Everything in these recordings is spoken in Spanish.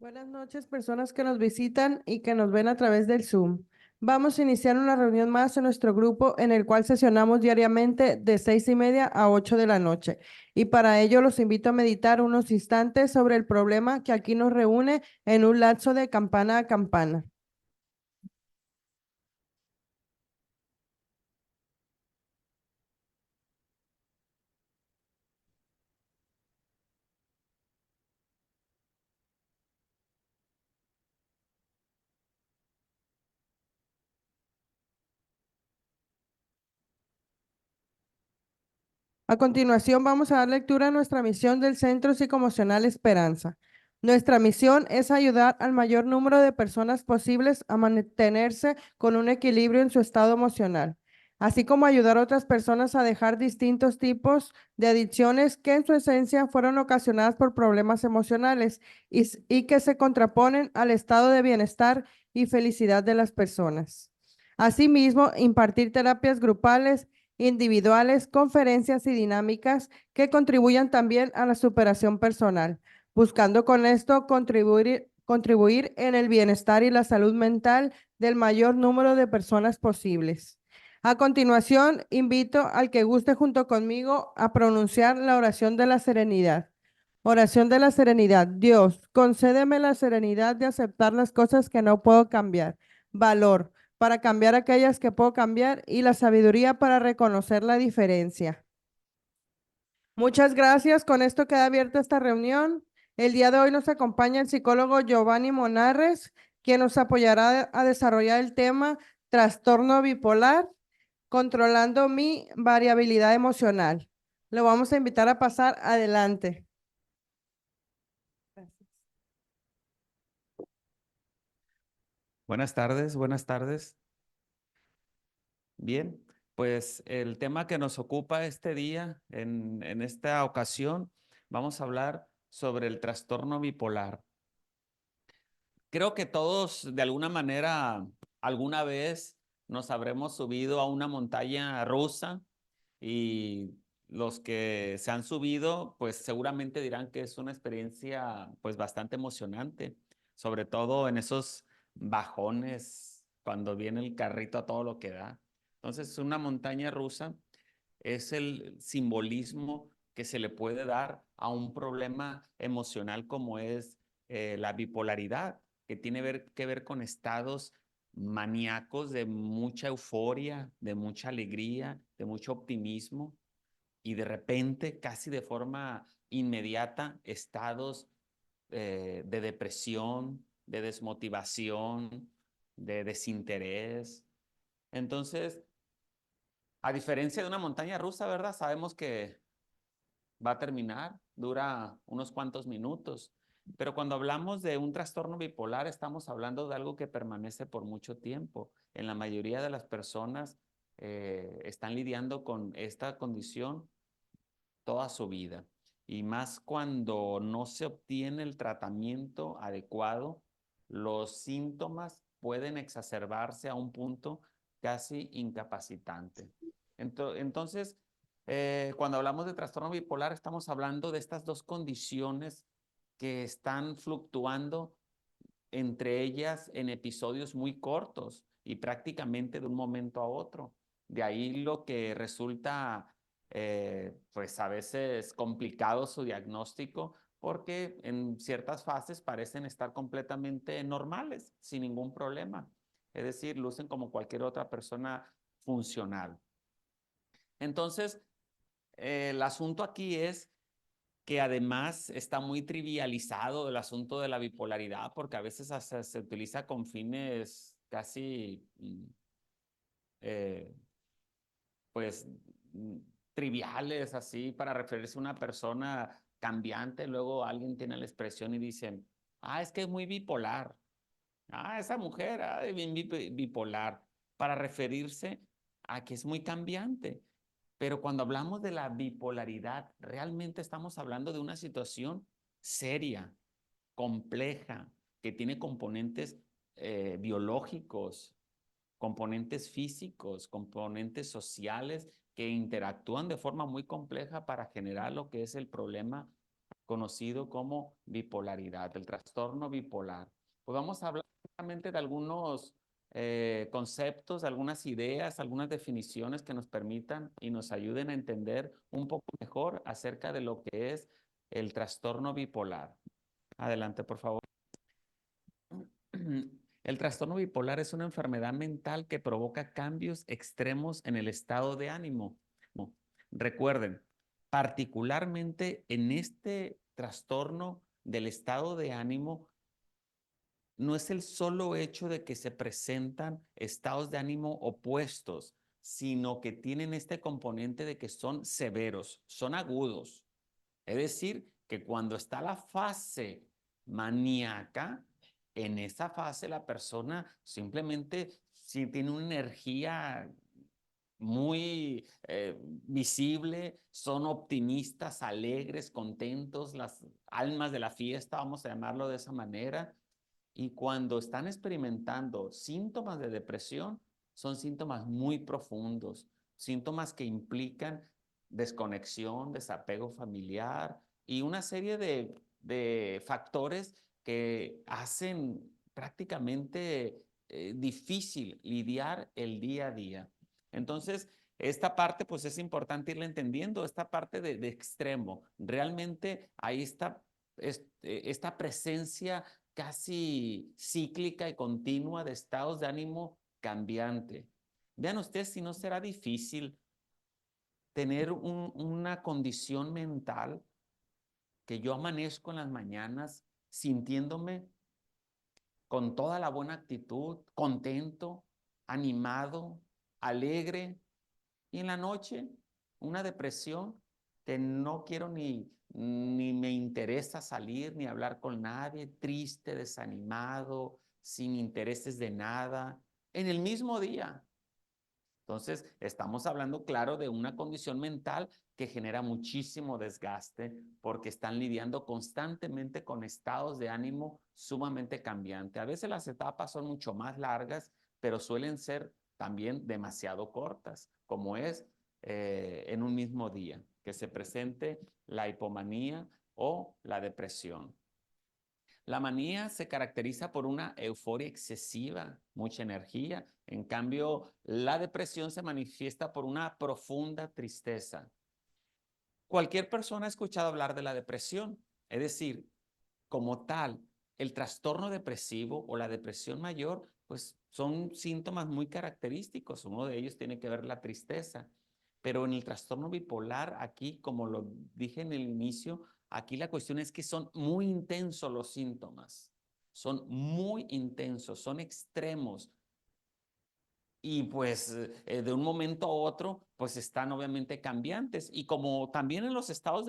Buenas noches, personas que nos visitan y que nos ven a través del Zoom. Vamos a iniciar una reunión más en nuestro grupo en el cual sesionamos diariamente de 6:30 a 8 de la noche. Y para ello los invito a meditar unos instantes sobre el problema que aquí nos reúne en un lapso de campana a campana. A continuación, vamos a dar lectura a nuestra misión del Centro Psicoemocional Esperanza. Nuestra misión es ayudar al mayor número de personas posibles a mantenerse con un equilibrio en su estado emocional, así como ayudar a otras personas a dejar distintos tipos de adicciones que en su esencia fueron ocasionadas por problemas emocionales y que se contraponen al estado de bienestar y felicidad de las personas. Asimismo, impartir terapias grupales individuales, conferencias y dinámicas que contribuyan también a la superación personal, buscando con esto contribuir en el bienestar y la salud mental del mayor número de personas posibles. A continuación, invito al que guste junto conmigo a pronunciar la oración de la serenidad. Oración de la serenidad. Dios, concédeme la serenidad de aceptar las cosas que no puedo cambiar. Valor para cambiar aquellas que puedo cambiar y la sabiduría para reconocer la diferencia. Muchas gracias. Con esto queda abierta esta reunión. El día de hoy nos acompaña el psicólogo Giovanni Monarres, quien nos apoyará a desarrollar el tema trastorno bipolar, controlando mi variabilidad emocional. Lo vamos a invitar a pasar adelante. Gracias. Buenas tardes, buenas tardes. Bien, pues el tema que nos ocupa este día, en esta ocasión, vamos a hablar sobre el trastorno bipolar. Creo que todos, de alguna manera, alguna vez nos habremos subido a una montaña rusa y los que se han subido, pues seguramente dirán que es una experiencia, pues bastante emocionante, sobre todo en esos bajones cuando viene el carrito a todo lo que da. Entonces, una montaña rusa es el simbolismo que se le puede dar a un problema emocional como es la bipolaridad, que tiene que ver con estados maníacos de mucha euforia, de mucha alegría, de mucho optimismo y de repente, casi de forma inmediata, estados de depresión, de desmotivación, de desinterés. Entonces, a diferencia de una montaña rusa, ¿verdad? Sabemos que va a terminar, dura unos cuantos minutos, pero cuando hablamos de un trastorno bipolar, estamos hablando de algo que permanece por mucho tiempo. En la mayoría de las personas están lidiando con esta condición toda su vida. Y más cuando no se obtiene el tratamiento adecuado, los síntomas pueden exacerbarse a un punto casi incapacitante. Entonces, cuando hablamos de trastorno bipolar, estamos hablando de estas dos condiciones que están fluctuando entre ellas en episodios muy cortos y prácticamente de un momento a otro. De ahí lo que resulta, pues a veces complicado su diagnóstico porque en ciertas fases parecen estar completamente normales, sin ningún problema. Es decir, lucen como cualquier otra persona funcional. Entonces, el asunto aquí es que además está muy trivializado el asunto de la bipolaridad, porque a veces hasta se utiliza con fines casi, eh, pues, triviales, así, para referirse a una persona cambiante. Luego alguien tiene la expresión y dice, ah, es que es muy bipolar. Ah, esa mujer, ah, es bien bipolar, para referirse a que es muy cambiante. Pero cuando hablamos de la bipolaridad, realmente estamos hablando de una situación seria, compleja, que tiene componentes biológicos, componentes físicos, componentes sociales que interactúan de forma muy compleja para generar lo que es el problema conocido como bipolaridad, el trastorno bipolar. Pues vamos a hablar justamente de algunos conceptos, algunas ideas, algunas definiciones que nos permitan y nos ayuden a entender un poco mejor acerca de lo que es el trastorno bipolar. Adelante, por favor. El trastorno bipolar es una enfermedad mental que provoca cambios extremos en el estado de ánimo. Recuerden, particularmente en este trastorno del estado de ánimo, no es el solo hecho de que se presentan estados de ánimo opuestos, sino que tienen este componente de que son severos, son agudos. Es decir, que cuando está la fase maníaca, en esa fase la persona simplemente sí tiene una energía muy visible, son optimistas, alegres, contentos, las almas de la fiesta, vamos a llamarlo de esa manera. Y cuando están experimentando síntomas de depresión, son síntomas muy profundos, síntomas que implican desconexión, desapego familiar y una serie de factores que hacen prácticamente difícil lidiar el día a día. Entonces, esta parte, pues es importante irla entendiendo, esta parte de extremo. Realmente ahí está esta presencia casi cíclica y continua de estados de ánimo cambiante. Vean ustedes si no será difícil tener una condición mental que yo amanezco en las mañanas sintiéndome con toda la buena actitud, contento, animado, alegre, y en la noche una depresión que no quiero ni me interesa salir ni hablar con nadie, triste, desanimado, sin intereses de nada, en el mismo día. Entonces, estamos hablando, claro, de una condición mental que genera muchísimo desgaste porque están lidiando constantemente con estados de ánimo sumamente cambiantes. A veces las etapas son mucho más largas, pero suelen ser también demasiado cortas, como es en un mismo día, que se presente la hipomanía o la depresión. La manía se caracteriza por una euforia excesiva, mucha energía. En cambio, la depresión se manifiesta por una profunda tristeza. Cualquier persona ha escuchado hablar de la depresión, es decir, como tal, el trastorno depresivo o la depresión mayor, pues son síntomas muy característicos. Uno de ellos tiene que ver la tristeza. Pero en el trastorno bipolar, aquí, como lo dije en el inicio, aquí la cuestión es que son muy intensos los síntomas. Son muy intensos, son extremos. Y pues de un momento a otro, pues están obviamente cambiantes. Y como también en los estados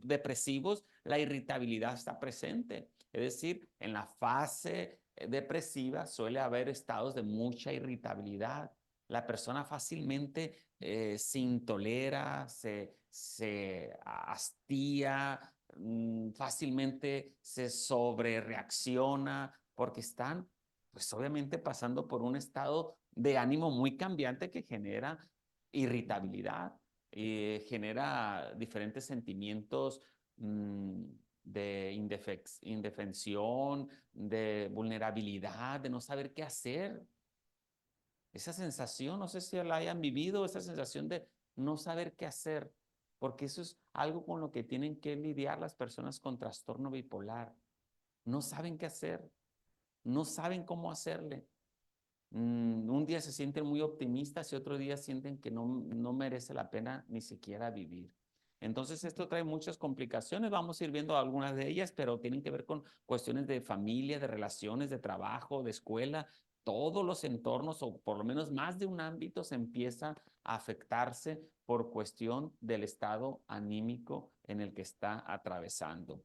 depresivos, la irritabilidad está presente. Es decir, en la fase depresiva suele haber estados de mucha irritabilidad. La persona fácilmente se intolera, se hastía, fácilmente se sobrereacciona porque están pues obviamente pasando por un estado de ánimo muy cambiante que genera irritabilidad, genera diferentes sentimientos de indefensión, de vulnerabilidad, de no saber qué hacer. Esa sensación, no sé si la hayan vivido, esa sensación de no saber qué hacer, porque eso es algo con lo que tienen que lidiar las personas con trastorno bipolar. No saben qué hacer, no saben cómo hacerle. Un día se sienten muy optimistas y otro día sienten que no merece la pena ni siquiera vivir. Entonces esto trae muchas complicaciones, vamos a ir viendo algunas de ellas, pero tienen que ver con cuestiones de familia, de relaciones, de trabajo, de escuela. Todos los entornos, o por lo menos más de un ámbito, se empieza a afectarse por cuestión del estado anímico en el que está atravesando.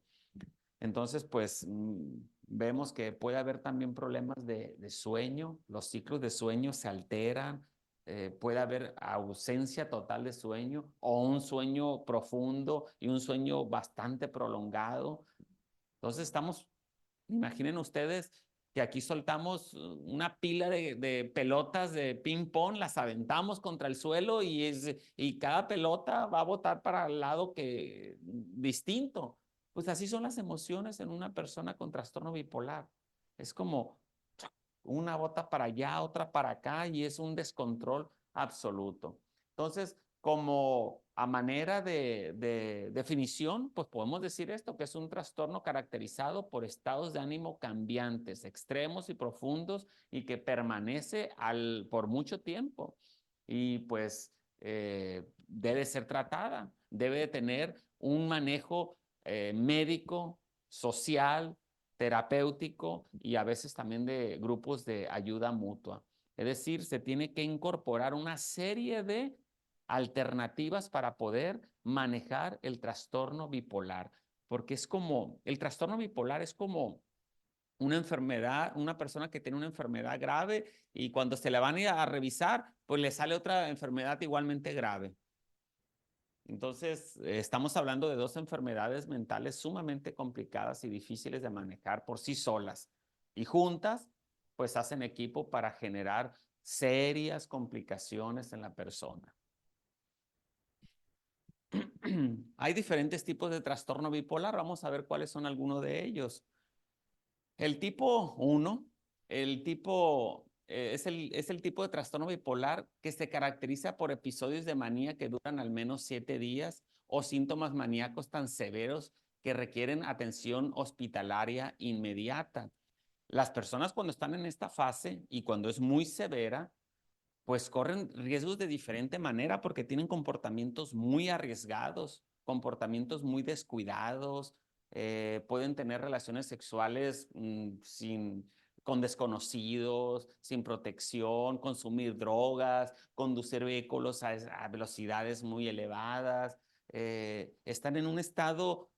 Entonces, pues vemos que puede haber también problemas de sueño, los ciclos de sueño se alteran, puede haber ausencia total de sueño o un sueño profundo y un sueño bastante prolongado. Entonces imaginen ustedes que aquí soltamos una pila de pelotas de ping pong, las aventamos contra el suelo y cada pelota va a botar para el lado distinto. Pues así son las emociones en una persona con trastorno bipolar. Es como una bota para allá, otra para acá y es un descontrol absoluto. Entonces, como a manera de definición, pues podemos decir esto, que es un trastorno caracterizado por estados de ánimo cambiantes, extremos y profundos y que permanece por mucho tiempo. Y pues debe ser tratada, debe de tener un manejo médico, social, terapéutico y a veces también de grupos de ayuda mutua. Es decir, se tiene que incorporar una serie de alternativas para poder manejar el trastorno bipolar, porque es como, el trastorno bipolar es como una enfermedad, una persona que tiene una enfermedad grave y cuando se le van a ir a revisar, pues le sale otra enfermedad igualmente grave. Entonces, estamos hablando de dos enfermedades mentales sumamente complicadas y difíciles de manejar por sí solas. Y juntas, pues hacen equipo para generar serias complicaciones en la persona. Hay diferentes tipos de trastorno bipolar. Vamos a ver cuáles son algunos de ellos. El tipo 1, es el tipo de trastorno bipolar que se caracteriza por episodios de manía que duran al menos 7 días o síntomas maníacos tan severos que requieren atención hospitalaria inmediata. Las personas cuando están en esta fase y cuando es muy severa, pues corren riesgos de diferente manera porque tienen comportamientos muy arriesgados, comportamientos muy descuidados, pueden tener relaciones sexuales con desconocidos, sin protección, consumir drogas, conducir vehículos a velocidades muy elevadas, están en un estado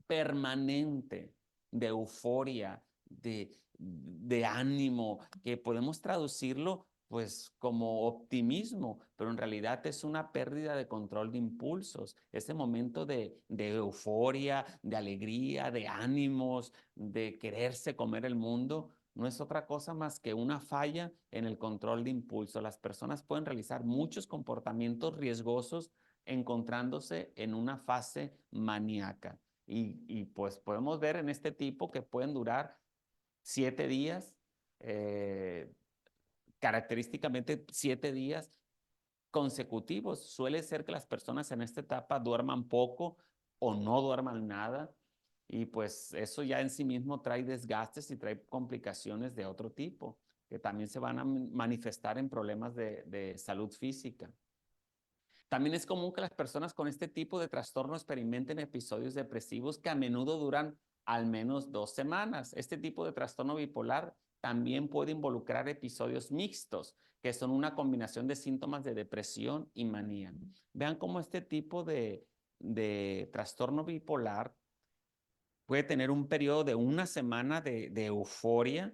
permanente de euforia, de ánimo, que podemos traducirlo pues como optimismo, pero en realidad es una pérdida de control de impulsos, ese momento de euforia, de alegría, de ánimos, de quererse comer el mundo, no es otra cosa más que una falla en el control de impulso. Las personas pueden realizar muchos comportamientos riesgosos encontrándose en una fase maníaca. Pues podemos ver en este tipo que pueden durar 7 días, eh, característicamente 7 días consecutivos. Suele ser que las personas en esta etapa duerman poco o no duerman nada y pues eso ya en sí mismo trae desgastes y trae complicaciones de otro tipo que también se van a manifestar en problemas de salud física. También es común que las personas con este tipo de trastorno experimenten episodios depresivos que a menudo duran al menos 2 semanas. Este tipo de trastorno bipolar también puede involucrar episodios mixtos, que son una combinación de síntomas de depresión y manía. Vean cómo este tipo de trastorno bipolar puede tener un periodo de una semana de euforia,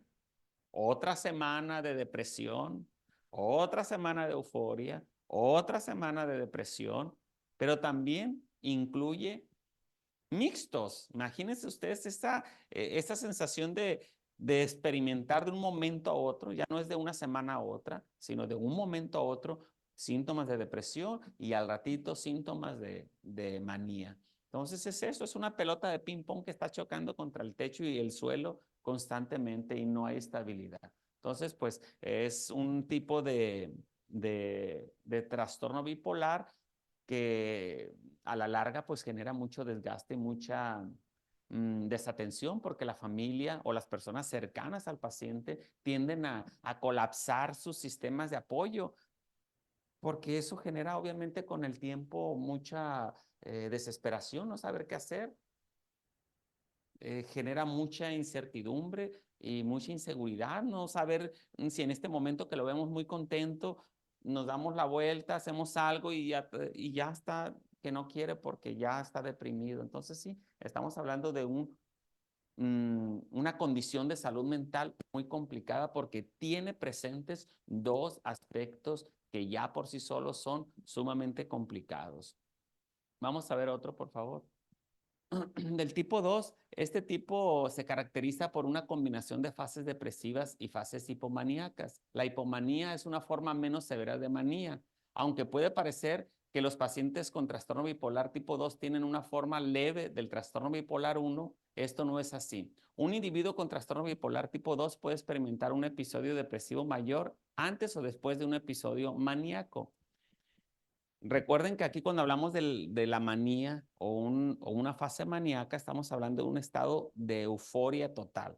otra semana de depresión, otra semana de euforia, otra semana de depresión, pero también incluye mixtos. Imagínense ustedes esta sensación de experimentar de un momento a otro, ya no es de una semana a otra, sino de un momento a otro, síntomas de depresión y al ratito síntomas de manía. Entonces es eso, es una pelota de ping pong que está chocando contra el techo y el suelo constantemente y no hay estabilidad. Entonces, pues es un tipo de trastorno bipolar que a la larga pues genera mucho desgaste, mucha desatención porque la familia o las personas cercanas al paciente tienden a colapsar sus sistemas de apoyo porque eso genera obviamente con el tiempo mucha desesperación, no saber qué hacer, genera mucha incertidumbre y mucha inseguridad, no saber si en este momento que lo vemos muy contento, nos damos la vuelta, hacemos algo y ya está que no quiere porque ya está deprimido. Entonces sí, estamos hablando de una condición de salud mental muy complicada porque tiene presentes dos aspectos que ya por sí solos son sumamente complicados. Vamos a ver otro, por favor. Del tipo 2, este tipo se caracteriza por una combinación de fases depresivas y fases hipomaníacas. La hipomanía es una forma menos severa de manía, aunque puede parecer que los pacientes con trastorno bipolar tipo 2 tienen una forma leve del trastorno bipolar 1, esto no es así. Un individuo con trastorno bipolar tipo 2 puede experimentar un episodio depresivo mayor antes o después de un episodio maníaco. Recuerden que aquí cuando hablamos de la manía o una fase maníaca, estamos hablando de un estado de euforia total.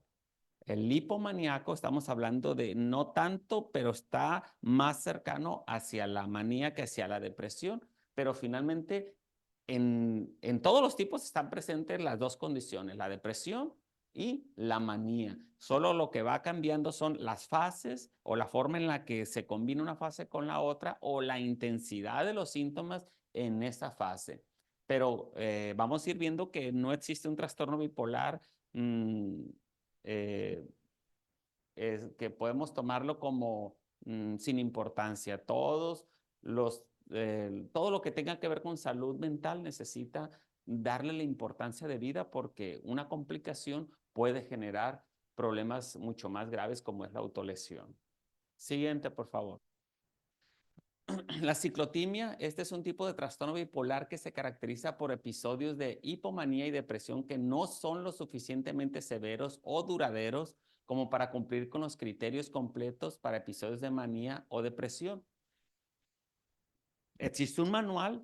El hipomaníaco, estamos hablando de no tanto, pero está más cercano hacia la manía que hacia la depresión. Pero finalmente, en todos los tipos están presentes las dos condiciones, la depresión y la manía. Solo lo que va cambiando son las fases o la forma en la que se combina una fase con la otra o la intensidad de los síntomas en esa fase. Pero vamos a ir viendo que no existe un trastorno bipolar eh, que podemos tomarlo como sin importancia. Todo lo que tenga que ver con salud mental necesita darle la importancia de vida porque una complicación puede generar problemas mucho más graves como es la autolesión. Siguiente, por favor. La ciclotimia, este es un tipo de trastorno bipolar que se caracteriza por episodios de hipomanía y depresión que no son lo suficientemente severos o duraderos como para cumplir con los criterios completos para episodios de manía o depresión. Existe un manual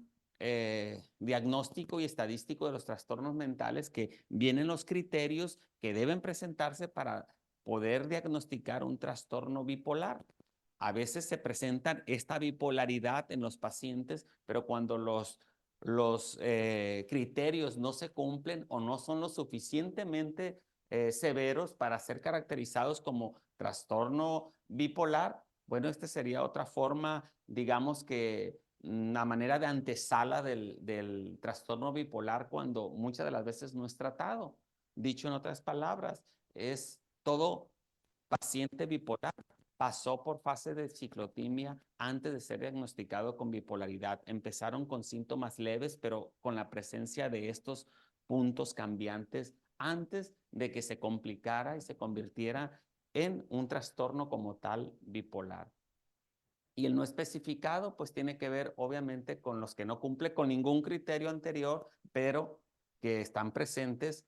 diagnóstico y estadístico de los trastornos mentales que vienen los criterios que deben presentarse para poder diagnosticar un trastorno bipolar. A veces se presentan esta bipolaridad en los pacientes, pero cuando los criterios no se cumplen o no son lo suficientemente severos para ser caracterizados como trastorno bipolar, bueno, esta sería otra forma, digamos que una manera de antesala del trastorno bipolar cuando muchas de las veces no es tratado. Dicho en otras palabras, es todo paciente bipolar pasó por fase de ciclotimia antes de ser diagnosticado con bipolaridad. Empezaron con síntomas leves, pero con la presencia de estos puntos cambiantes antes de que se complicara y se convirtiera en un trastorno como tal bipolar. Y el no especificado, pues tiene que ver obviamente con los que no cumple con ningún criterio anterior, pero que están presentes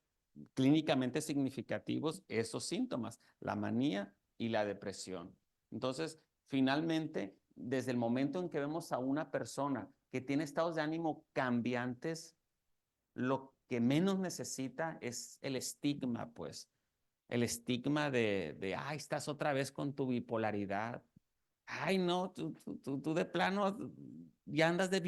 clínicamente significativos esos síntomas, la manía y la depresión. Entonces, finalmente, desde el momento en que vemos a una persona que tiene estados de ánimo cambiantes, lo que menos necesita es el estigma, pues, el estigma ay, estás otra vez con tu bipolaridad. Ay, no, tú de plano ya andas de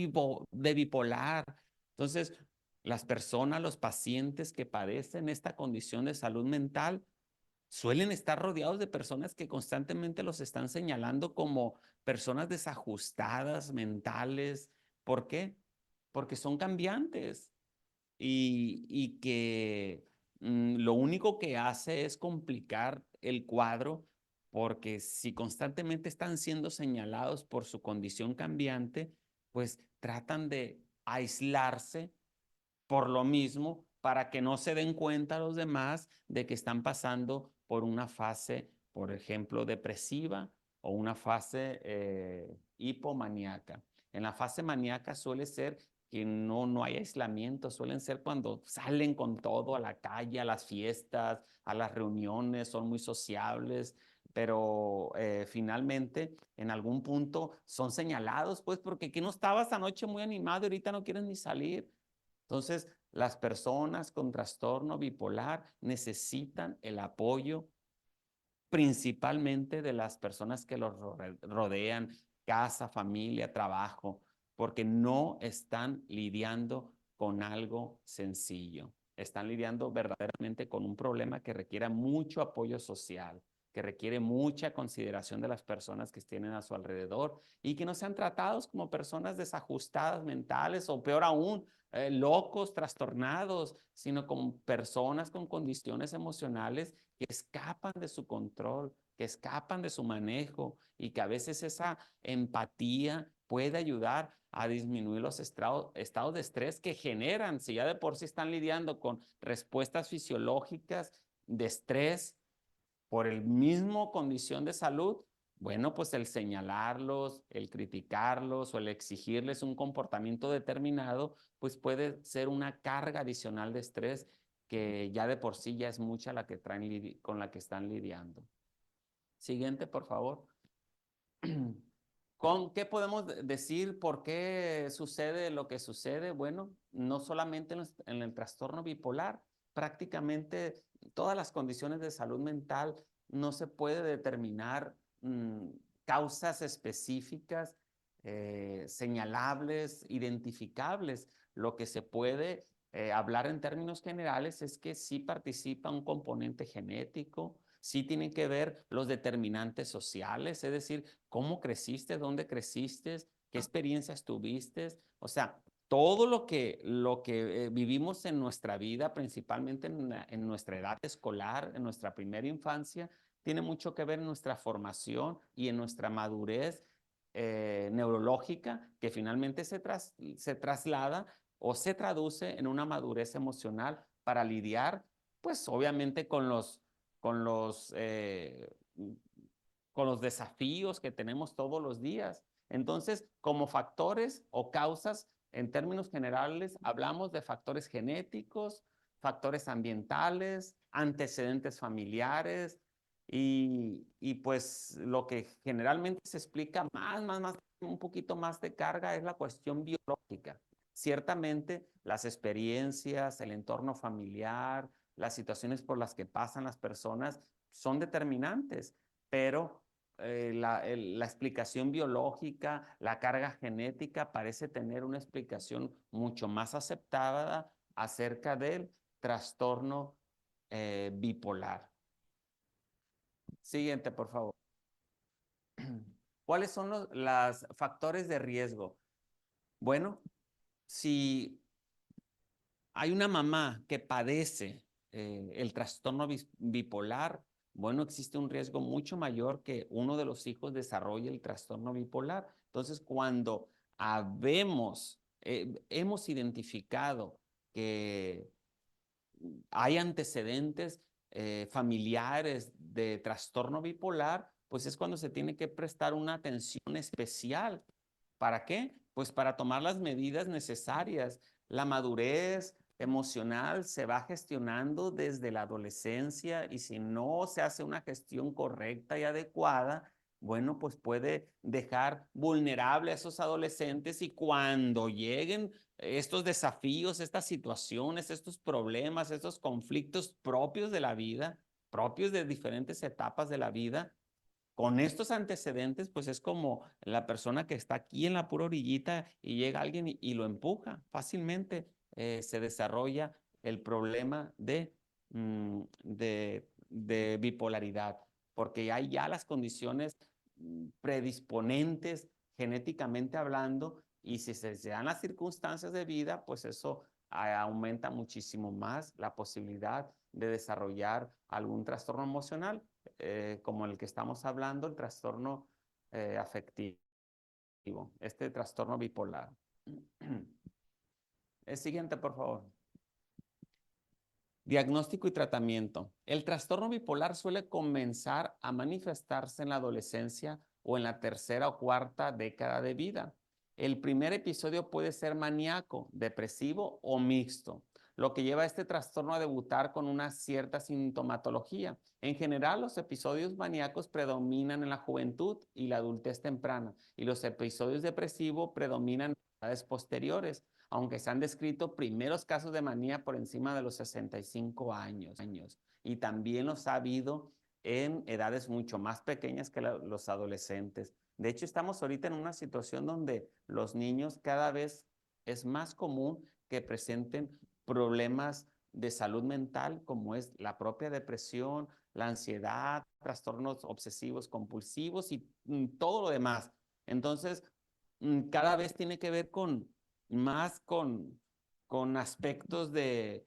bipolar. Entonces, las personas, los pacientes que padecen esta condición de salud mental suelen estar rodeados de personas que constantemente los están señalando como personas desajustadas, mentales. ¿Por qué? Porque son cambiantes y que lo único que hace es complicar el cuadro porque si constantemente están siendo señalados por su condición cambiante, pues tratan de aislarse por lo mismo para que no se den cuenta los demás de que están pasando por una fase, por ejemplo, depresiva o una fase hipomaníaca. En la fase maníaca suele ser que no hay aislamiento, suelen ser cuando salen con todo a la calle, a las fiestas, a las reuniones, son muy sociables, pero finalmente en algún punto son señalados, pues porque que no estabas anoche muy animado y ahorita no quieres ni salir. Entonces, las personas con trastorno bipolar necesitan el apoyo principalmente de las personas que los rodean, casa, familia, trabajo, porque no están lidiando con algo sencillo. Están lidiando verdaderamente con un problema que requiere mucho apoyo social, que requiere mucha consideración de las personas que tienen a su alrededor y que no sean tratados como personas desajustadas mentales o peor aún, locos, trastornados, sino como personas con condiciones emocionales que escapan de su control, que escapan de su manejo y que a veces esa empatía puede ayudar a disminuir los estados de estrés que generan, si ya de por sí están lidiando con respuestas fisiológicas de estrés por el mismo condición de salud, Bueno, pues el señalarlos, el criticarlos o el exigirles un comportamiento determinado, pues puede ser una carga adicional de estrés que ya de por sí ya es mucha la que traen con la que están lidiando. Siguiente, por favor. ¿Con qué podemos decir por qué sucede lo que sucede? Bueno, no solamente en el trastorno bipolar, prácticamente todas las condiciones de salud mental no se puede determinar causas específicas, señalables, identificables. Lo que se puede hablar en términos generales es que sí participa un componente genético, sí tienen que ver los determinantes sociales, es decir, cómo creciste, dónde creciste, qué experiencias tuviste, o sea, todo lo que vivimos en nuestra vida, principalmente en nuestra edad escolar, en nuestra primera infancia, tiene mucho que ver en nuestra formación y en nuestra madurez neurológica, que finalmente se traslada o se traduce en una madurez emocional para lidiar, pues obviamente con los, eh, con los desafíos que tenemos todos los días. Entonces, como factores o causas, en términos generales, hablamos de factores genéticos, factores ambientales, antecedentes familiares y pues lo que generalmente se explica un poquito más de carga es la cuestión biológica. Ciertamente, las experiencias, el entorno familiar, las situaciones por las que pasan las personas son determinantes, pero la explicación biológica, la carga genética parece tener una explicación mucho más aceptada acerca del trastorno bipolar. Siguiente, por favor. ¿Cuáles son los factores de riesgo? Bueno, si hay una mamá que padece el trastorno bipolar, bueno, existe un riesgo mucho mayor que uno de los hijos desarrolle el trastorno bipolar. Entonces, cuando hemos identificado que hay antecedentes familiares de trastorno bipolar, pues es cuando se tiene que prestar una atención especial. ¿Para qué? Pues para tomar las medidas necesarias. La madurez emocional se va gestionando desde la adolescencia y si no se hace una gestión correcta y adecuada, bueno, pues puede dejar vulnerable a esos adolescentes y cuando lleguen estos desafíos, estas situaciones, estos problemas, estos conflictos propios de la vida, propios de diferentes etapas de la vida, con estos antecedentes, pues es como la persona que está aquí en la pura orillita y llega alguien y lo empuja fácilmente. Se desarrolla el problema de bipolaridad, porque hay ya las condiciones predisponentes genéticamente hablando y si se dan las circunstancias de vida, pues eso aumenta muchísimo más la posibilidad de desarrollar algún trastorno emocional como el que estamos hablando, el trastorno afectivo, este trastorno bipolar. El siguiente, por favor. Diagnóstico y tratamiento. El trastorno bipolar suele comenzar a manifestarse en la adolescencia o en la tercera o cuarta década de vida. El primer episodio puede ser maníaco, depresivo o mixto, lo que lleva a este trastorno a debutar con una cierta sintomatología. En general, los episodios maníacos predominan en la juventud y la adultez temprana, y los episodios depresivos predominan en edades posteriores, aunque se han descrito primeros casos de manía por encima de los 65 años. Y también los ha habido en edades mucho más pequeñas que los adolescentes. De hecho, estamos ahorita en una situación donde los niños cada vez es más común que presenten problemas de salud mental, como es la propia depresión, la ansiedad, trastornos obsesivos compulsivos y todo lo demás. Entonces, cada vez tiene que ver más con aspectos de,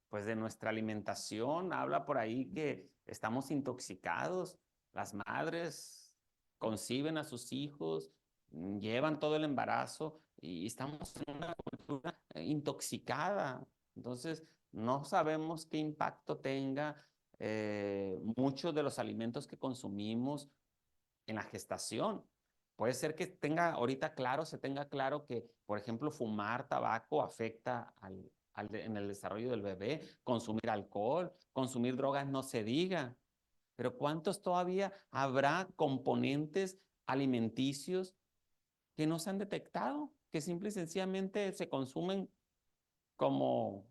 pues de nuestra alimentación. Habla por ahí que estamos intoxicados. Las madres conciben a sus hijos, llevan todo el embarazo y estamos en una cultura intoxicada. Entonces, no sabemos qué impacto tenga muchos de los alimentos que consumimos en la gestación. Puede ser que se tenga claro que, por ejemplo, fumar tabaco afecta en el desarrollo del bebé, consumir alcohol, consumir drogas no se diga. Pero ¿cuántos todavía habrá componentes alimenticios que no se han detectado, que simple y sencillamente se consumen como,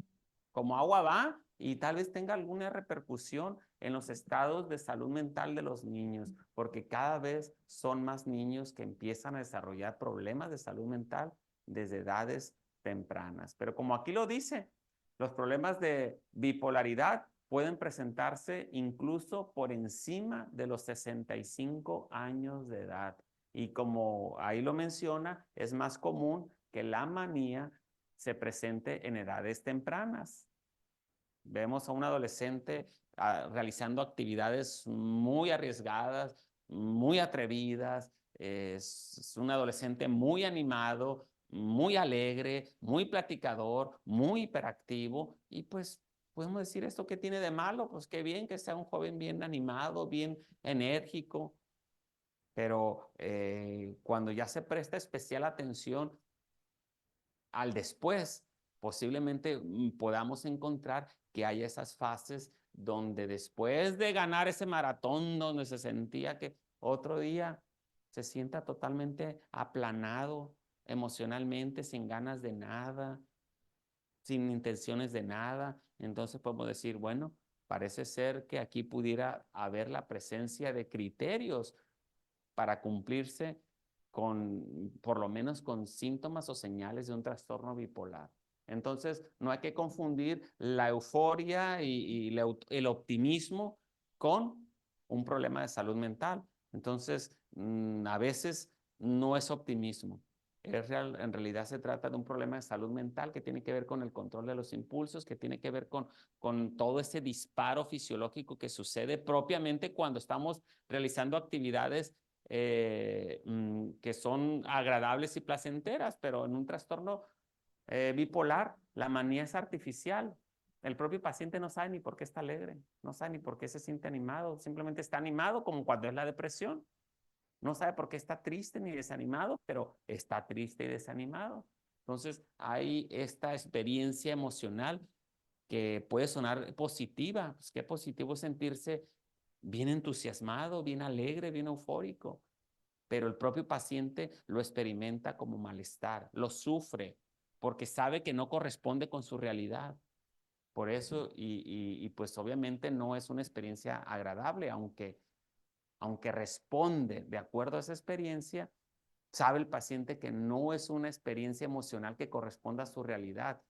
como agua va y tal vez tenga alguna repercusión en los estados de salud mental de los niños, porque cada vez son más niños que empiezan a desarrollar problemas de salud mental desde edades tempranas? Pero como aquí lo dice, los problemas de bipolaridad pueden presentarse incluso por encima de los 65 años de edad. Y como ahí lo menciona, es más común que la manía se presente en edades tempranas. Vemos a un adolescente realizando actividades muy arriesgadas, muy atrevidas. Es un adolescente muy animado, muy alegre, muy platicador, muy hiperactivo. Y pues podemos decir, ¿esto qué tiene de malo? Pues qué bien que sea un joven bien animado, bien enérgico. Pero cuando ya se presta especial atención al después, posiblemente podamos encontrar que hay esas fases donde después de ganar ese maratón, donde se sentía que otro día se sienta totalmente aplanado emocionalmente, sin ganas de nada, sin intenciones de nada. Entonces podemos decir, bueno, parece ser que aquí pudiera haber la presencia de criterios para cumplirse con, por lo menos con síntomas o señales de un trastorno bipolar. Entonces, no hay que confundir la euforia y el optimismo con un problema de salud mental. Entonces, a veces no es optimismo. En realidad se trata de un problema de salud mental que tiene que ver con el control de los impulsos, que tiene que ver con todo ese disparo fisiológico que sucede propiamente cuando estamos realizando actividades que son agradables y placenteras, pero en un trastorno bipolar, la manía es artificial. El propio paciente no sabe ni por qué está alegre, no sabe ni por qué se siente animado, simplemente está animado como cuando es la depresión. No sabe por qué está triste ni desanimado, pero está triste y desanimado. Entonces, hay esta experiencia emocional que puede sonar positiva. Pues qué positivo sentirse bien entusiasmado, bien alegre, bien eufórico, pero el propio paciente lo experimenta como malestar, lo sufre, porque sabe que no corresponde con su realidad. Por eso, pues obviamente no es una experiencia agradable, aunque responde de acuerdo a esa experiencia, sabe el paciente que no es una experiencia emocional que corresponda a su realidad.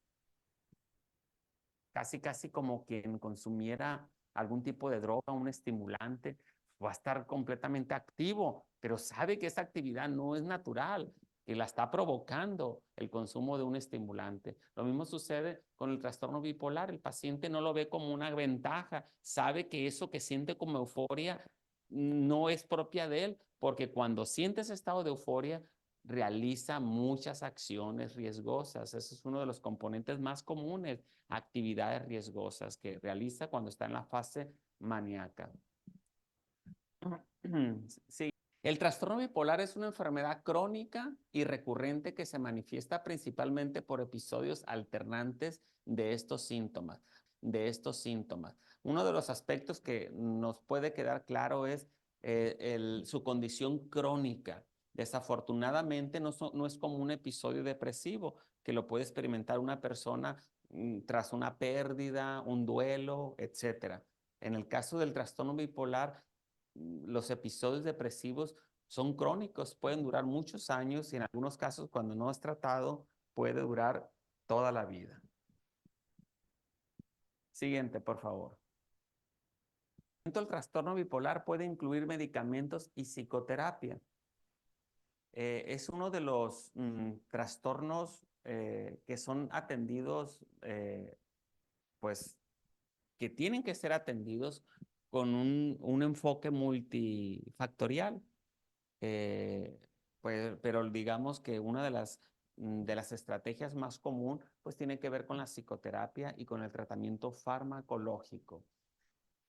Casi, casi como quien consumiera algún tipo de droga, un estimulante, va a estar completamente activo, pero sabe que esa actividad no es natural, que la está provocando el consumo de un estimulante. Lo mismo sucede con el trastorno bipolar. El paciente no lo ve como una ventaja, sabe que eso que siente como euforia no es propia de él, porque cuando siente ese estado de euforia, realiza muchas acciones riesgosas. Ese es uno de los componentes más comunes, actividades riesgosas que realiza cuando está en la fase maníaca. Sí. El trastorno bipolar es una enfermedad crónica y recurrente que se manifiesta principalmente por episodios alternantes de estos síntomas. Uno de los aspectos que nos puede quedar claro es su condición crónica. Desafortunadamente no es como un episodio depresivo que lo puede experimentar una persona tras una pérdida, un duelo, etcétera. En el caso del trastorno bipolar, los episodios depresivos son crónicos, pueden durar muchos años y en algunos casos, cuando no es tratado, puede durar toda la vida. Siguiente, por favor. El trastorno bipolar puede incluir medicamentos y psicoterapia. Es uno de los trastornos que son atendidos, pues, que tienen que ser atendidos con un enfoque multifactorial. Eh, pues, pero digamos que una de las estrategias más común pues tiene que ver con la psicoterapia y con el tratamiento farmacológico.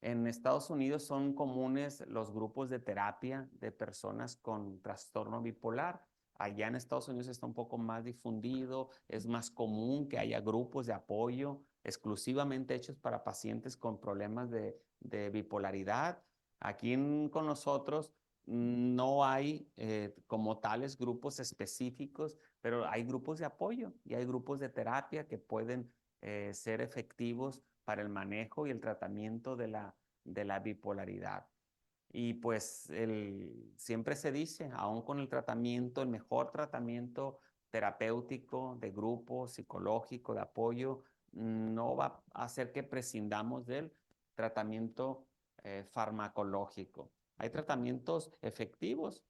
En Estados Unidos son comunes los grupos de terapia de personas con trastorno bipolar. Allá en Estados Unidos está un poco más difundido, es más común que haya grupos de apoyo exclusivamente hechos para pacientes con problemas de bipolaridad. Con nosotros no hay como tales grupos específicos, pero hay grupos de apoyo y hay grupos de terapia que pueden ser efectivos para el manejo y el tratamiento de la bipolaridad. Y pues siempre se dice, aún con el tratamiento, el mejor tratamiento terapéutico de grupo, psicológico, de apoyo, no va a hacer que prescindamos del tratamiento farmacológico. Hay tratamientos efectivos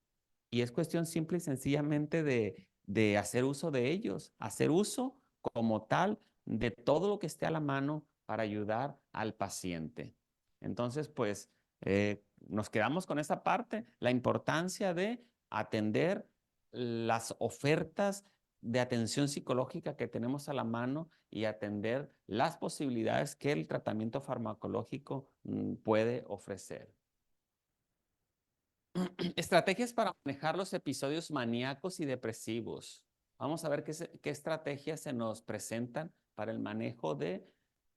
y es cuestión simple y sencillamente de hacer uso de ellos, hacer uso como tal de todo lo que esté a la mano para ayudar al paciente. Entonces, pues, nos quedamos con esa parte, la importancia de atender las ofertas de atención psicológica que tenemos a la mano y atender las posibilidades que el tratamiento farmacológico puede ofrecer. Estrategias para manejar los episodios maníacos y depresivos. Vamos a ver qué estrategias se nos presentan para el manejo de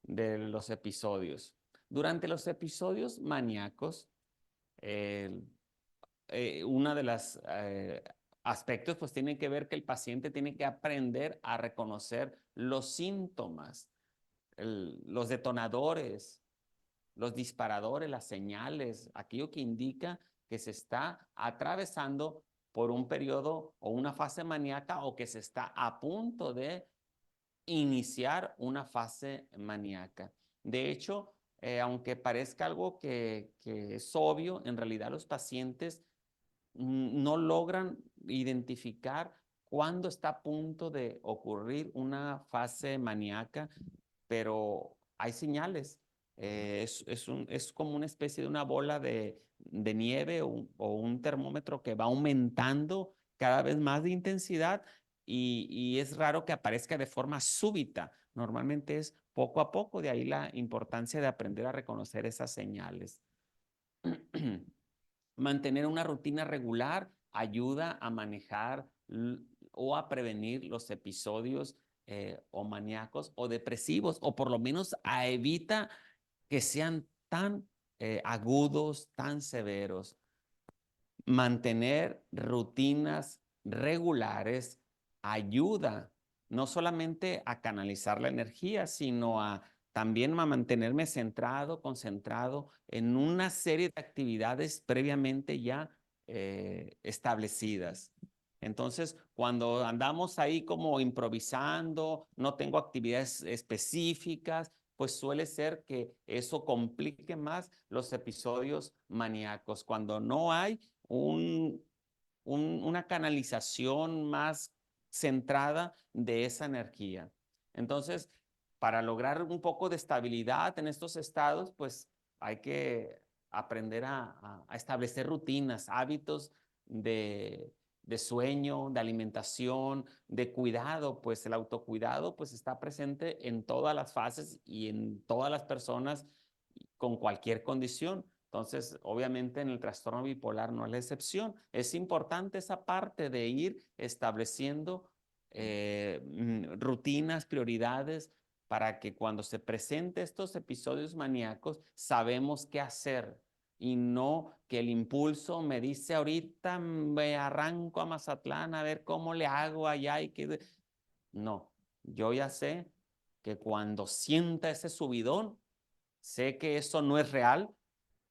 los episodios. Durante los episodios maníacos, una de las aspectos pues tiene que ver que el paciente tiene que aprender a reconocer los síntomas, los detonadores, los disparadores, las señales, aquello que indica que se está atravesando por un periodo o una fase maníaca o que se está a punto de iniciar una fase maníaca. De hecho, aunque parezca algo que es obvio, en realidad los pacientes no logran identificar cuándo está a punto de ocurrir una fase maníaca, pero hay señales. Es como una especie de una bola de nieve o un termómetro que va aumentando cada vez más de intensidad y es raro que aparezca de forma súbita. Normalmente es poco a poco, de ahí la importancia de aprender a reconocer esas señales. Mantener una rutina regular ayuda a manejar o a prevenir los episodios o maníacos o depresivos, o por lo menos evita que sean tan agudos, tan severos. Mantener rutinas regulares ayuda no solamente a canalizar la energía, sino a también a mantenerme centrado, concentrado en una serie de actividades previamente ya establecidas. Entonces, cuando andamos ahí como improvisando, no tengo actividades específicas, pues suele ser que eso complique más los episodios maníacos. Cuando no hay una canalización más centrada de esa energía. Entonces, para lograr un poco de estabilidad en estos estados, pues hay que aprender a establecer rutinas, hábitos de sueño, de alimentación, de cuidado, pues el autocuidado pues está presente en todas las fases y en todas las personas con cualquier condición. Entonces, obviamente en el trastorno bipolar no es la excepción. Es importante esa parte de ir estableciendo rutinas, prioridades, para que cuando se presenten estos episodios maníacos, sabemos qué hacer y no que el impulso me dice ahorita me arranco a Mazatlán a ver cómo le hago allá y que... No, yo ya sé que cuando sienta ese subidón, sé que eso no es real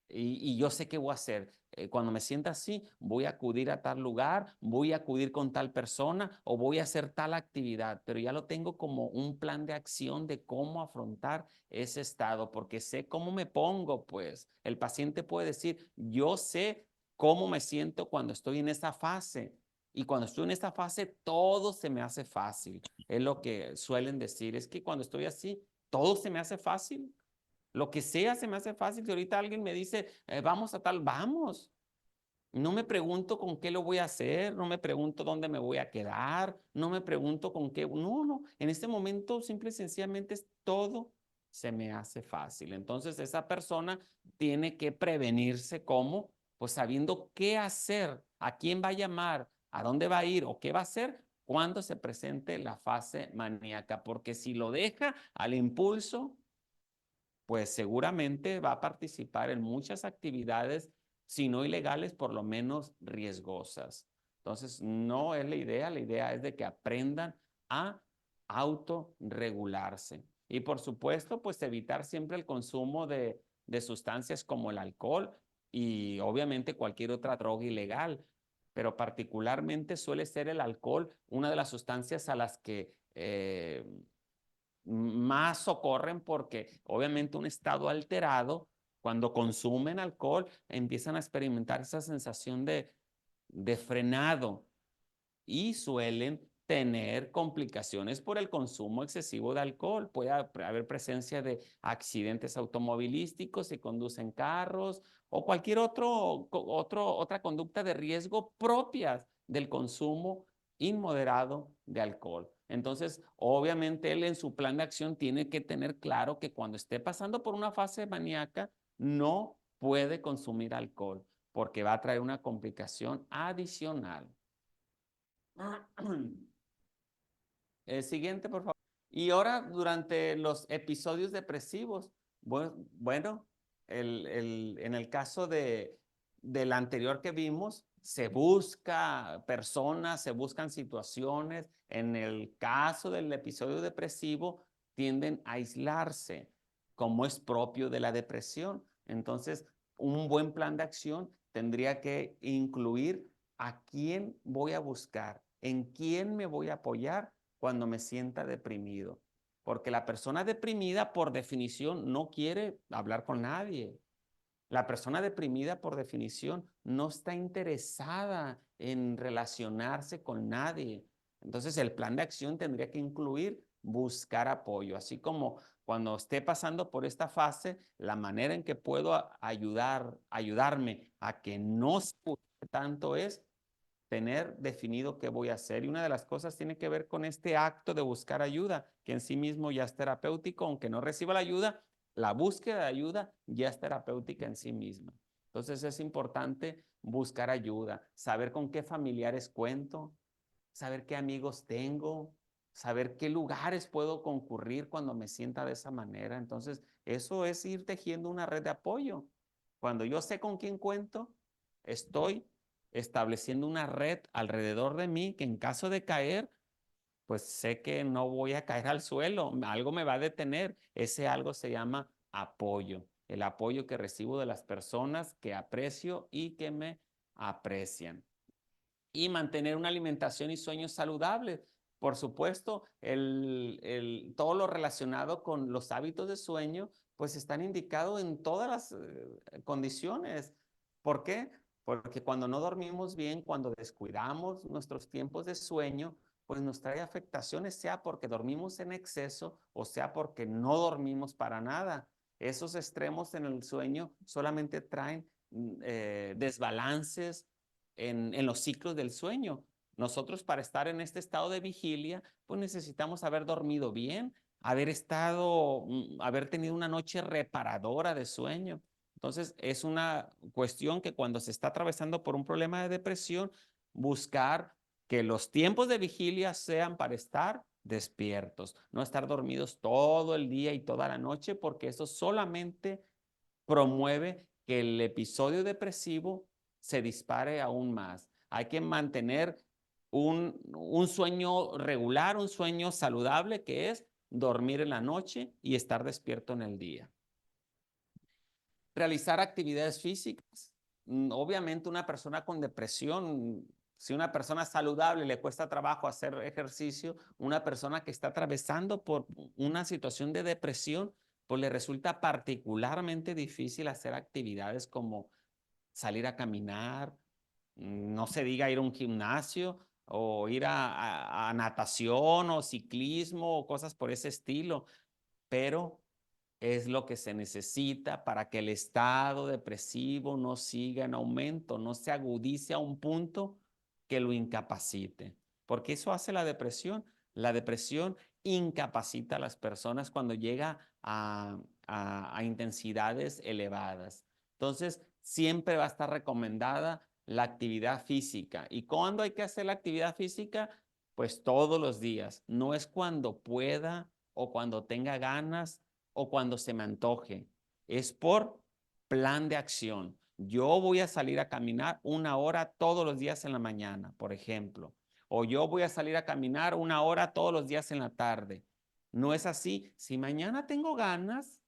y yo sé qué voy a hacer. Cuando me sienta así, voy a acudir a tal lugar, voy a acudir con tal persona o voy a hacer tal actividad, pero ya lo tengo como un plan de acción de cómo afrontar ese estado, porque sé cómo me pongo, pues el paciente puede decir, yo sé cómo me siento cuando estoy en esta fase. Y cuando estoy en esta fase, todo se me hace fácil. Es lo que suelen decir, es que cuando estoy así, todo se me hace fácil. Lo que sea se me hace fácil. Si ahorita alguien me dice, vamos a tal, vamos. No me pregunto con qué lo voy a hacer, no me pregunto dónde me voy a quedar, no me pregunto con qué, no, no. En este momento simple y sencillamente es todo se me hace fácil. Entonces, esa persona tiene que prevenirse. ¿Cómo? Pues sabiendo qué hacer, a quién va a llamar, a dónde va a ir o qué va a hacer cuando se presente la fase maníaca. Porque si lo deja al impulso, pues seguramente va a participar en muchas actividades, si no ilegales, por lo menos riesgosas. Entonces, no es la idea es de que aprendan a autorregularse. Y por supuesto, pues evitar siempre el consumo de sustancias como el alcohol y obviamente cualquier otra droga ilegal, pero particularmente suele ser el alcohol una de las sustancias a las que más socorren porque obviamente un estado alterado, cuando consumen alcohol, empiezan a experimentar esa sensación de frenado y suelen tener complicaciones por el consumo excesivo de alcohol. Puede haber presencia de accidentes automovilísticos si conducen carros o cualquier otra conducta de riesgo propias del consumo inmoderado de alcohol. Entonces, obviamente él en su plan de acción tiene que tener claro que cuando esté pasando por una fase maníaca, no puede consumir alcohol porque va a traer una complicación adicional. El siguiente, por favor. Y ahora, durante los episodios depresivos, bueno, en el caso del anterior que vimos, se busca personas, se buscan situaciones. En el caso del episodio depresivo, tienden a aislarse, como es propio de la depresión. Entonces, un buen plan de acción tendría que incluir a quién voy a buscar, en quién me voy a apoyar cuando me sienta deprimido. Porque la persona deprimida, por definición, no quiere hablar con nadie. La persona deprimida, por definición, no está interesada en relacionarse con nadie. Entonces, el plan de acción tendría que incluir buscar apoyo, así como cuando esté pasando por esta fase, la manera en que puedo ayudarme a que no se tanto es tener definido qué voy a hacer. Y una de las cosas tiene que ver con este acto de buscar ayuda, que en sí mismo ya es terapéutico, aunque no reciba la ayuda, la búsqueda de ayuda ya es terapéutica en sí misma. Entonces es importante buscar ayuda, saber con qué familiares cuento, saber qué amigos tengo, saber qué lugares puedo concurrir cuando me sienta de esa manera. Entonces, eso es ir tejiendo una red de apoyo. Cuando yo sé con quién cuento, estoy estableciendo una red alrededor de mí que en caso de caer, pues sé que no voy a caer al suelo, algo me va a detener. Ese algo se llama apoyo, el apoyo que recibo de las personas que aprecio y que me aprecian. Y mantener una alimentación y sueños saludables. Por supuesto, todo lo relacionado con los hábitos de sueño, pues están indicados en todas las condiciones. ¿Por qué? Porque cuando no dormimos bien, cuando descuidamos nuestros tiempos de sueño, pues nos trae afectaciones, sea porque dormimos en exceso o sea porque no dormimos para nada. Esos extremos en el sueño solamente traen desbalances en los ciclos del sueño. Nosotros para estar en este estado de vigilia, pues necesitamos haber dormido bien, haber tenido una noche reparadora de sueño. Entonces, es una cuestión que cuando se está atravesando por un problema de depresión, buscar que los tiempos de vigilia sean para estar despiertos, no estar dormidos todo el día y toda la noche, porque eso solamente promueve que el episodio depresivo se dispare aún más. Hay que mantener un sueño regular, un sueño saludable, que es dormir en la noche y estar despierto en el día. Realizar actividades físicas. Obviamente una persona con depresión, si una persona saludable le cuesta trabajo hacer ejercicio, una persona que está atravesando por una situación de depresión, pues le resulta particularmente difícil hacer actividades como salir a caminar, no se diga ir a un gimnasio o ir a natación o ciclismo o cosas por ese estilo, pero es lo que se necesita para que el estado depresivo no siga en aumento, no se agudice a un punto que lo incapacite. Porque eso hace la depresión. La depresión incapacita a las personas cuando llega a intensidades elevadas. Entonces, siempre va a estar recomendada la actividad física. ¿Y cuándo hay que hacer la actividad física? Pues todos los días. No es cuando pueda o cuando tenga ganas o cuando se me antoje. Es por plan de acción. Yo voy a salir a caminar 1 hora todos los días en la mañana, por ejemplo. O yo voy a salir a caminar 1 hora todos los días en la tarde. No es así. Si mañana tengo ganas,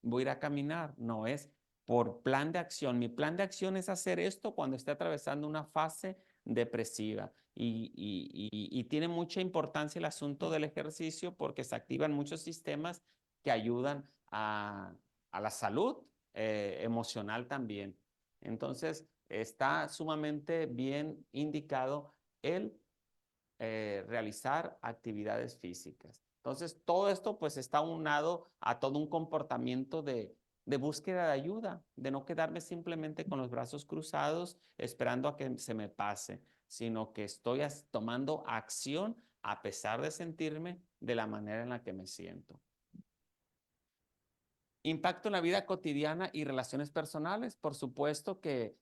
voy a ir a caminar. No es por plan de acción. Mi plan de acción es hacer esto cuando esté atravesando una fase depresiva. Y tiene mucha importancia el asunto del ejercicio porque se activan muchos sistemas que ayudan a la salud emocional también. Entonces, está sumamente bien indicado el realizar actividades físicas. Entonces, todo esto pues está unado a todo un comportamiento de búsqueda de ayuda, de no quedarme simplemente con los brazos cruzados esperando a que se me pase, sino que estoy tomando acción a pesar de sentirme de la manera en la que me siento. Impacto en la vida cotidiana y relaciones personales. Por supuesto que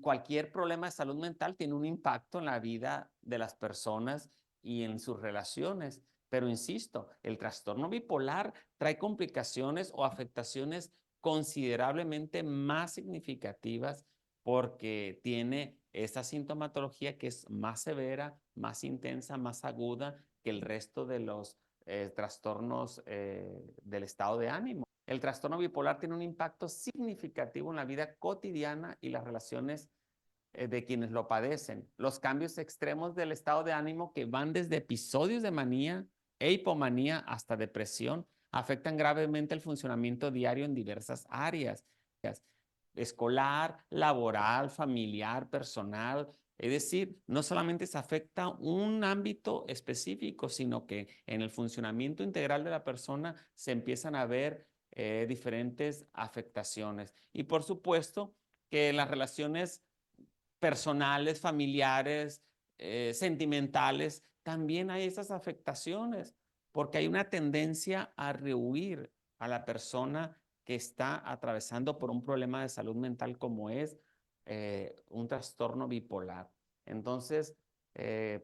cualquier problema de salud mental tiene un impacto en la vida de las personas y en sus relaciones. Pero insisto, el trastorno bipolar trae complicaciones o afectaciones considerablemente más significativas porque tiene esa sintomatología que es más severa, más intensa, más aguda que el resto de los trastornos del estado de ánimo. El trastorno bipolar tiene un impacto significativo en la vida cotidiana y las relaciones de quienes lo padecen. Los cambios extremos del estado de ánimo que van desde episodios de manía e hipomanía hasta depresión afectan gravemente el funcionamiento diario en diversas áreas, escolar, laboral, familiar, personal. Es decir, no solamente se afecta un ámbito específico, sino que en el funcionamiento integral de la persona se empiezan a ver diferentes afectaciones. Y por supuesto que en las relaciones personales, familiares, sentimentales, también hay esas afectaciones, porque hay una tendencia a rehuir a la persona que está atravesando por un problema de salud mental como es un trastorno bipolar. Entonces,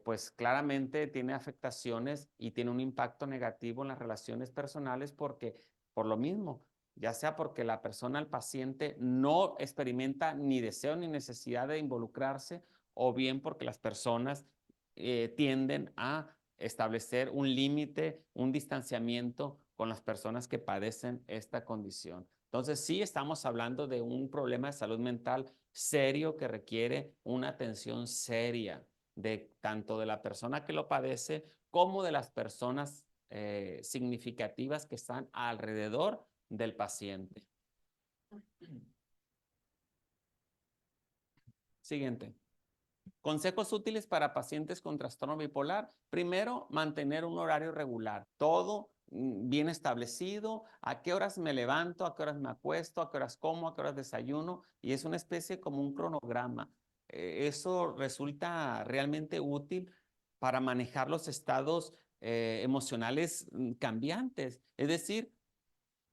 pues claramente tiene afectaciones y tiene un impacto negativo en las relaciones personales porque por lo mismo, ya sea porque la persona, el paciente, no experimenta ni deseo ni necesidad de involucrarse, o bien porque las personas tienden a establecer un límite, un distanciamiento con las personas que padecen esta condición. Entonces, sí estamos hablando de un problema de salud mental serio que requiere una atención seria de tanto de la persona que lo padece como de las personas significativas que están alrededor del paciente. Siguiente. Consejos útiles para pacientes con trastorno bipolar. Primero, mantener un horario regular. Todo bien establecido, a qué horas me levanto, a qué horas me acuesto, a qué horas como, a qué horas desayuno, y es una especie como un cronograma. Eso resulta realmente útil para manejar los estados emocionales cambiantes. Es decir,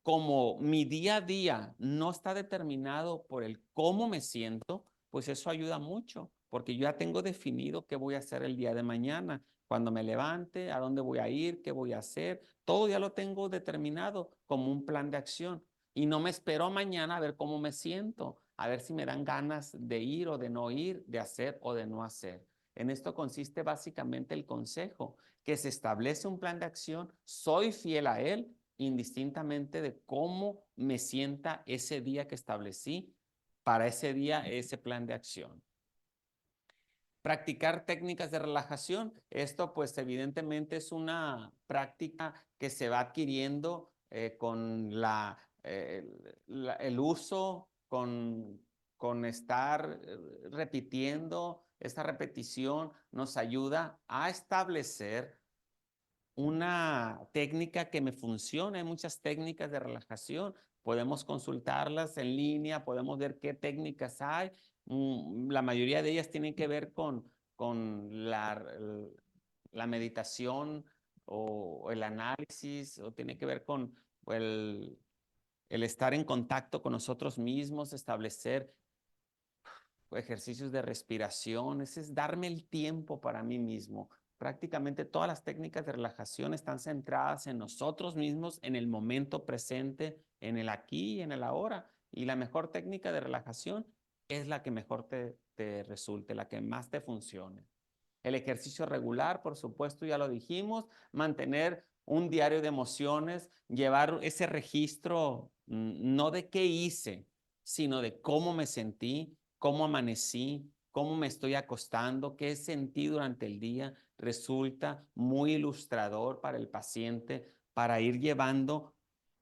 como mi día a día no está determinado por el cómo me siento, pues eso ayuda mucho, porque yo ya tengo definido qué voy a hacer el día de mañana, cuando me levante, a dónde voy a ir, qué voy a hacer, todo ya lo tengo determinado como un plan de acción. Y no me espero mañana a ver cómo me siento, a ver si me dan ganas de ir o de no ir, de hacer o de no hacer. En esto consiste básicamente el consejo, que se establece un plan de acción, soy fiel a él, indistintamente de cómo me sienta ese día que establecí para ese día, ese plan de acción. Practicar técnicas de relajación. Esto pues evidentemente es una práctica que se va adquiriendo con el uso, con estar repitiendo. Esta repetición nos ayuda a establecer una técnica que me funcione. Hay muchas técnicas de relajación. Podemos consultarlas en línea, podemos ver qué técnicas hay. La mayoría de ellas tienen que ver con la meditación o el análisis, o tiene que ver con el, el estar en contacto con nosotros mismos, establecer ejercicios de respiración, ese es darme el tiempo para mí mismo. Prácticamente todas las técnicas de relajación están centradas en nosotros mismos, en el momento presente, en el aquí y en el ahora. Y la mejor técnica de relajación es la que mejor te resulte, la que más te funcione. El ejercicio regular, por supuesto, ya lo dijimos, mantener un diario de emociones, llevar ese registro, no de qué hice, sino de cómo me sentí, cómo amanecí, cómo me estoy acostando, qué sentí durante el día, resulta muy ilustrador para el paciente para ir llevando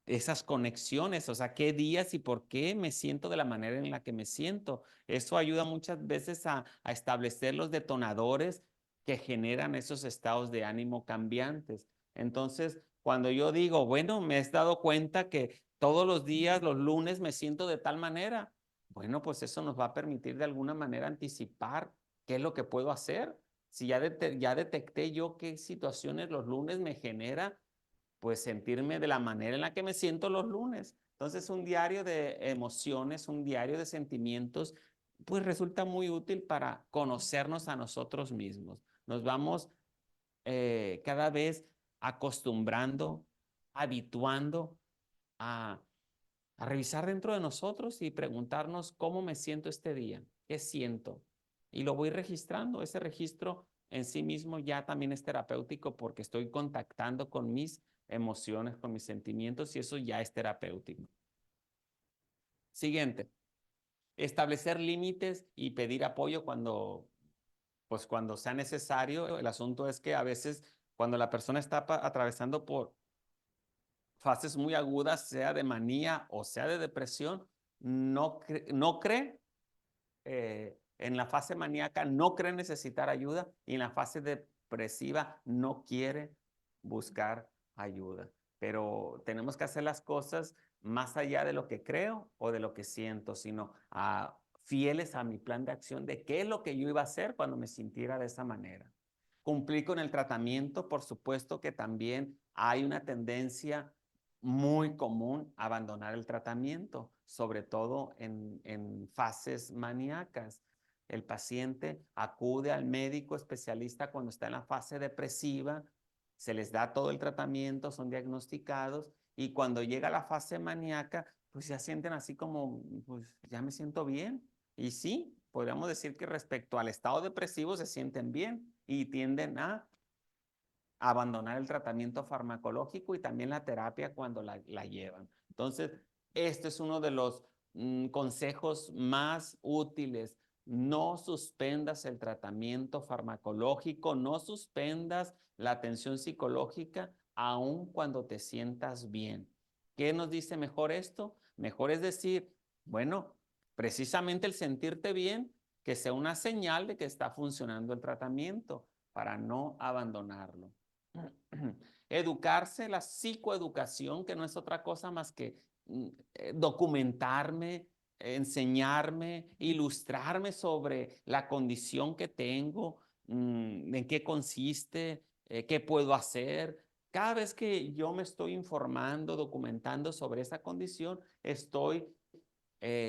esas conexiones, o sea, qué días y por qué me siento de la manera en la que me siento. Eso ayuda muchas veces a establecer los detonadores que generan esos estados de ánimo cambiantes. Entonces, cuando yo digo, bueno, me he dado cuenta que todos los días, los lunes, me siento de tal manera, bueno, pues eso nos va a permitir de alguna manera anticipar qué es lo que puedo hacer. Si ya detecté yo qué situaciones los lunes me genera, pues sentirme de la manera en la que me siento los lunes. Entonces, un diario de emociones, un diario de sentimientos, pues resulta muy útil para conocernos a nosotros mismos. Nos vamos cada vez acostumbrando, habituando a, a revisar dentro de nosotros y preguntarnos cómo me siento este día, qué siento. Y lo voy registrando. Ese registro en sí mismo ya también es terapéutico porque estoy contactando con mis emociones, con mis sentimientos y eso ya es terapéutico. Siguiente, establecer límites y pedir apoyo cuando sea necesario. El asunto es que a veces cuando la persona está atravesando por fases muy agudas, sea de manía o sea de depresión, no cree en la fase maníaca, no cree necesitar ayuda y en la fase depresiva no quiere buscar ayuda. Pero tenemos que hacer las cosas más allá de lo que creo o de lo que siento, sino fieles a mi plan de acción de qué es lo que yo iba a hacer cuando me sintiera de esa manera. Cumplir con el tratamiento, por supuesto que también hay una tendencia muy común a abandonar el tratamiento, sobre todo en fases maníacas. El paciente acude al médico especialista cuando está en la fase depresiva, se les da todo el tratamiento, son diagnosticados y cuando llega la fase maníaca, pues ya sienten así como, pues ya me siento bien. Y sí, podríamos decir que respecto al estado depresivo se sienten bien y tienden a abandonar el tratamiento farmacológico y también la terapia cuando la llevan. Entonces, este es uno de los consejos más útiles. No suspendas el tratamiento farmacológico, no suspendas la atención psicológica, aun cuando te sientas bien. ¿Qué nos dice mejor esto? Mejor es decir, bueno, precisamente el sentirte bien, que sea una señal de que está funcionando el tratamiento para no abandonarlo. Educarse, la psicoeducación, que no es otra cosa más que documentarme, enseñarme, ilustrarme sobre la condición que tengo, en qué consiste, qué puedo hacer. Cada vez que yo me estoy informando, documentando sobre esa condición, estoy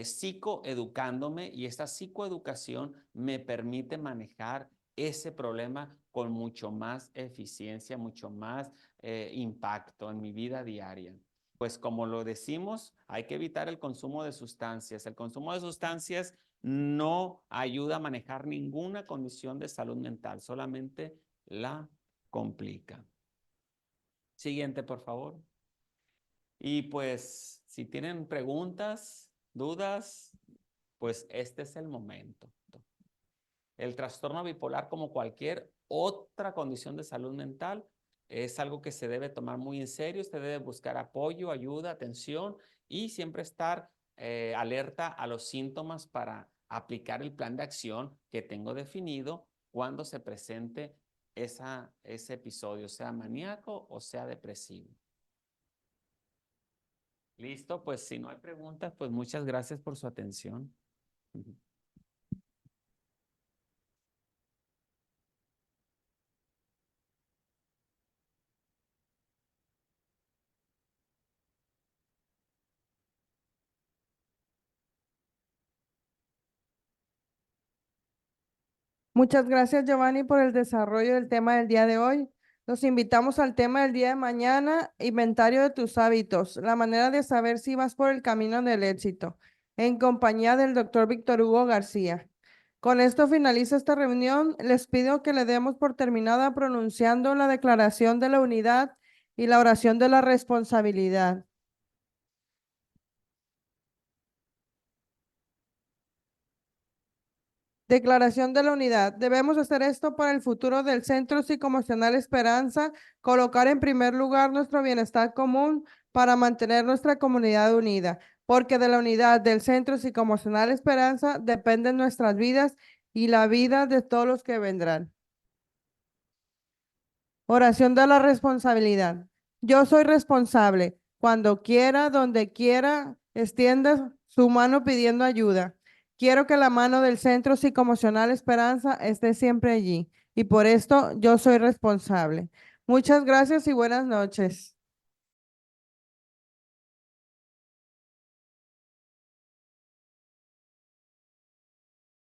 psicoeducándome y esta psicoeducación me permite manejar ese problema con mucho más eficiencia, mucho más impacto en mi vida diaria. Pues como lo decimos, hay que evitar el consumo de sustancias. El consumo de sustancias no ayuda a manejar ninguna condición de salud mental, solamente la complica. Siguiente, por favor. Y pues, si tienen preguntas, dudas, pues este es el momento. El trastorno bipolar, como cualquier otra condición de salud mental, es algo que se debe tomar muy en serio. Usted debe buscar apoyo, ayuda, atención y siempre estar alerta a los síntomas para aplicar el plan de acción que tengo definido cuando se presente ese episodio, sea maníaco o sea depresivo. Listo, pues si no hay preguntas, pues muchas gracias por su atención. Muchas gracias, Giovanni, por el desarrollo del tema del día de hoy. Los invitamos al tema del día de mañana, inventario de tus hábitos, la manera de saber si vas por el camino del éxito, en compañía del doctor Víctor Hugo García. Con esto finaliza esta reunión. Les pido que le demos por terminada pronunciando la declaración de la unidad y la oración de la responsabilidad. Declaración de la unidad. Debemos hacer esto para el futuro del Centro Psicoemocional Esperanza, colocar en primer lugar nuestro bienestar común para mantener nuestra comunidad unida, porque de la unidad del Centro Psicoemocional Esperanza dependen nuestras vidas y la vida de todos los que vendrán. Oración de la responsabilidad. Yo soy responsable. Cuando quiera, donde quiera, extienda su mano pidiendo ayuda. Quiero que la mano del Centro Psicoemocional Esperanza esté siempre allí. Y por esto yo soy responsable. Muchas gracias y buenas noches.